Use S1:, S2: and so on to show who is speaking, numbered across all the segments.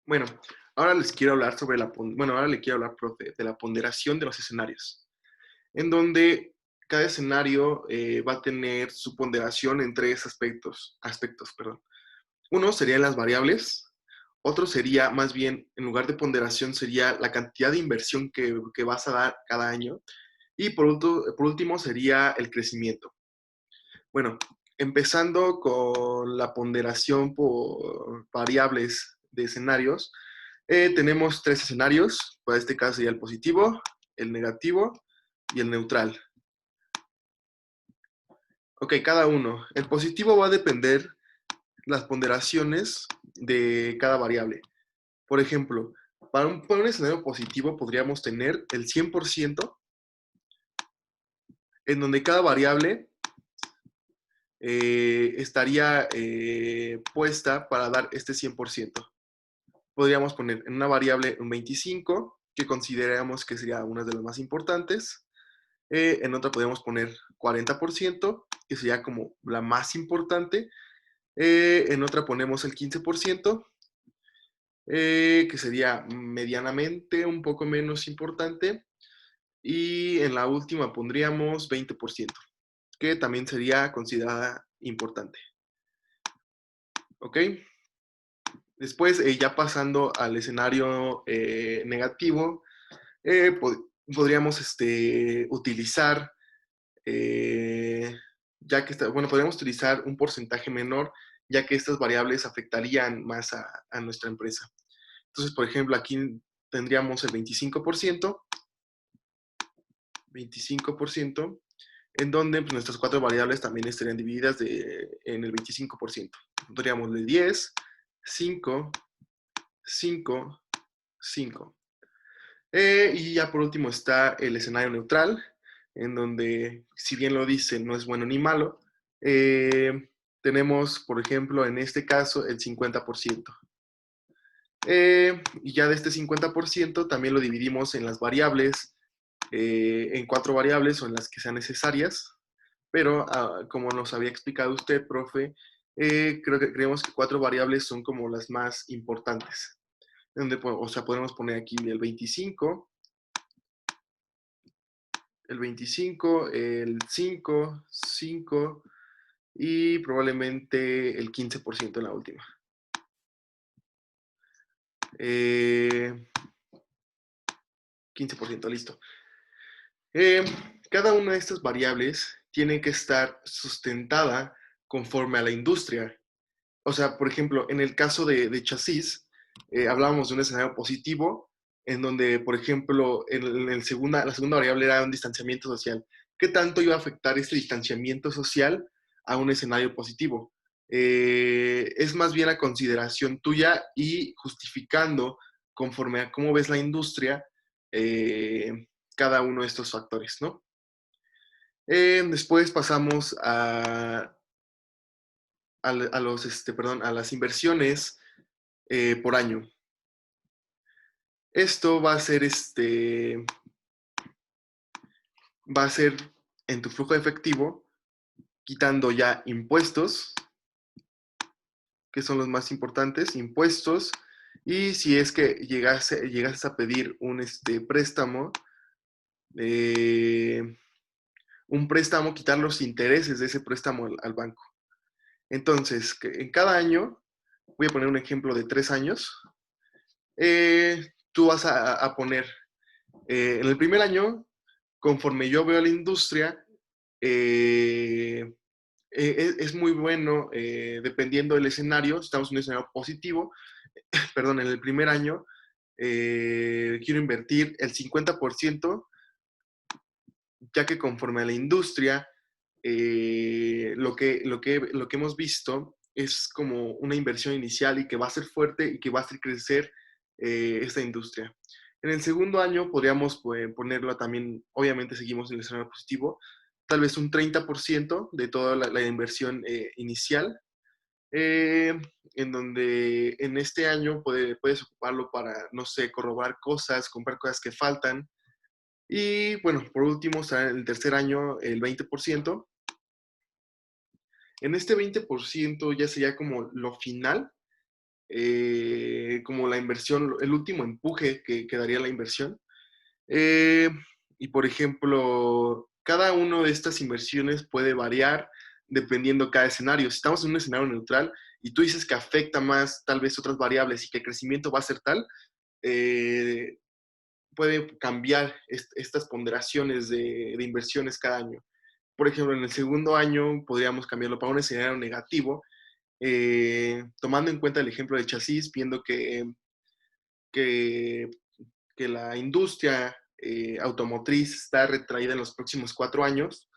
S1: Bueno, ahora les quiero hablar sobre ahora le quiero hablar, profe, de la ponderación de los escenarios, en donde cada escenario va a tener su ponderación en tres aspectos, perdón. Uno serían las variables, otro sería más bien, en lugar de ponderación, sería la cantidad de inversión que vas a dar cada año, y por último sería el crecimiento. Bueno, empezando con la ponderación por variables de escenarios, tenemos tres escenarios. Para este caso sería el positivo, el negativo y el neutral. Ok, cada uno. El positivo va a depender las ponderaciones de cada variable. Por ejemplo, para un escenario positivo podríamos tener el 100%, en donde cada variable estaría puesta para dar este 100%. Podríamos poner en una variable un 25, que consideramos que sería una de las más importantes. En otra podríamos poner 40%, que sería como la más importante. En otra ponemos el 15%, que sería medianamente un poco menos importante. Y en la última pondríamos 20%, que también sería considerada importante. ¿Ok? Después, ya pasando al escenario negativo, podríamos utilizar, ya que bueno, podríamos utilizar un porcentaje menor, ya que estas variables afectarían más a nuestra empresa. Entonces, por ejemplo, aquí tendríamos el 25%, en donde pues, nuestras cuatro variables también estarían divididas en el 25%. Podríamos de 10, 5, 5, 5. Y ya por último está el escenario neutral, en donde, si bien lo dice, no es bueno ni malo, tenemos, por ejemplo, en este caso, el 50%. Y ya de este 50% también lo dividimos en las variables, en cuatro variables o en las que sean necesarias, pero como nos había explicado usted, profe, creemos que cuatro variables son como las más importantes, donde, o sea, podemos poner aquí el 25, el 5, 5 y probablemente el 15% en la última. 15%, listo. Cada una de estas variables tiene que estar sustentada conforme a la industria. O sea, por ejemplo, en el caso de chasis, hablábamos de un escenario positivo, en donde, por ejemplo, la segunda variable era un distanciamiento social. ¿Qué tanto iba a afectar este distanciamiento social a un escenario positivo? Es más bien a consideración tuya y justificando conforme a cómo ves la industria cada uno de estos factores, ¿no? Después pasamos a las inversiones por año. Esto va a ser en tu flujo de efectivo, quitando ya impuestos, que son los más importantes, impuestos, y si es que llegas a pedir eh, un préstamo, quitar los intereses de ese préstamo al banco. Entonces, en cada año, voy a poner un ejemplo de 3 años, tú vas a poner, en el primer año, conforme yo veo la industria, es muy bueno, dependiendo del escenario, si estamos en un escenario positivo, perdón, en el primer año, quiero invertir el 50%, ya que conforme a la industria, lo que hemos visto es como una inversión inicial y que va a ser fuerte y que va a hacer crecer esta industria. En el segundo año podríamos ponerlo también, obviamente seguimos en el escenario positivo, tal vez un 30% de toda la inversión inicial, eh, en donde en este año puedes ocuparlo para, no sé, corroborar cosas, comprar cosas que faltan. Y bueno, por último, está en el tercer año el 20%. En este 20% ya sería como lo final, como la inversión, el último empuje que daría la inversión. Eh, y por ejemplo, cada una de estas inversiones puede variar dependiendo cada escenario. Si estamos en un escenario neutral y tú dices que afecta más tal vez otras variables y que el crecimiento va a ser tal, eh, puede cambiar estas ponderaciones de inversiones cada año. Por ejemplo, en el segundo año podríamos cambiarlo para un escenario negativo, tomando en cuenta el ejemplo de chasis, viendo que, que la industria automotriz está retraída en los próximos 4 años,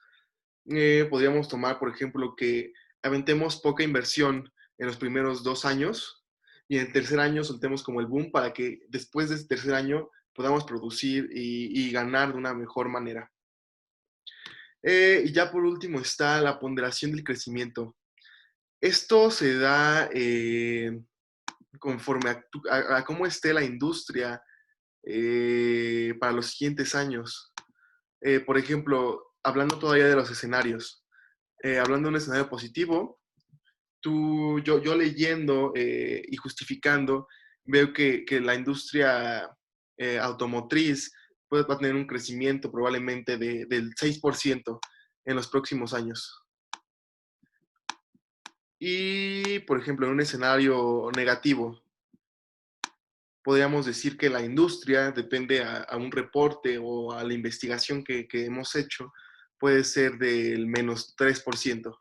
S1: podríamos tomar, por ejemplo, que aventemos poca inversión en los primeros 2 años y en el tercer año soltemos como el boom para que después de ese tercer año podamos producir y ganar de una mejor manera. Y ya por último está la ponderación del crecimiento. Esto se da conforme a cómo esté la industria para los siguientes años. Por ejemplo, hablando todavía de los escenarios, hablando de un escenario positivo, yo leyendo y justificando, veo que la industria automotriz va a tener un crecimiento probablemente del 6% en los próximos años. Y, por ejemplo, en un escenario negativo, podríamos decir que la industria, depende a un reporte o a la investigación que hemos hecho, puede ser del -3%.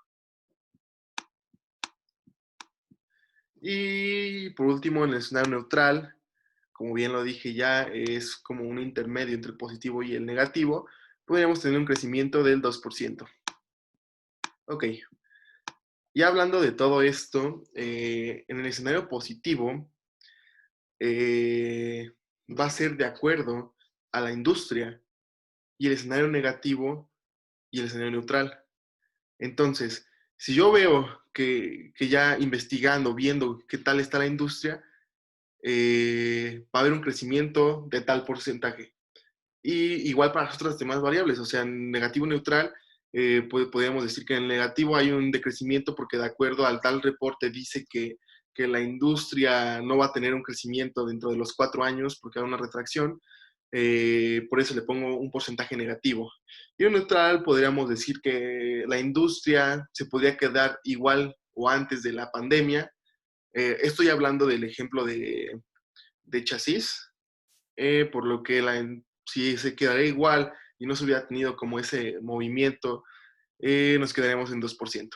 S1: Y por último, en el escenario neutral, como bien lo dije ya, es como un intermedio entre el positivo y el negativo, podríamos tener un crecimiento del 2%. Ok, ya hablando de todo esto, en el escenario positivo, eh, va a ser de acuerdo a la industria y el escenario negativo y el escenario neutral. Entonces, si yo veo que ya investigando, viendo qué tal está la industria, va a haber un crecimiento de tal porcentaje. Y igual para las otras demás variables, o sea, en negativo neutral, podríamos decir que en el negativo hay un decrecimiento porque de acuerdo al tal reporte dice que la industria no va a tener un crecimiento dentro de los 4 años porque hay una retracción, por eso le pongo un porcentaje negativo. Y en neutral podríamos decir que la industria se podría quedar igual o antes de la pandemia. Estoy hablando del ejemplo de chasis, por lo que si se quedaría igual y no se hubiera tenido como ese movimiento, nos quedaríamos en 2%.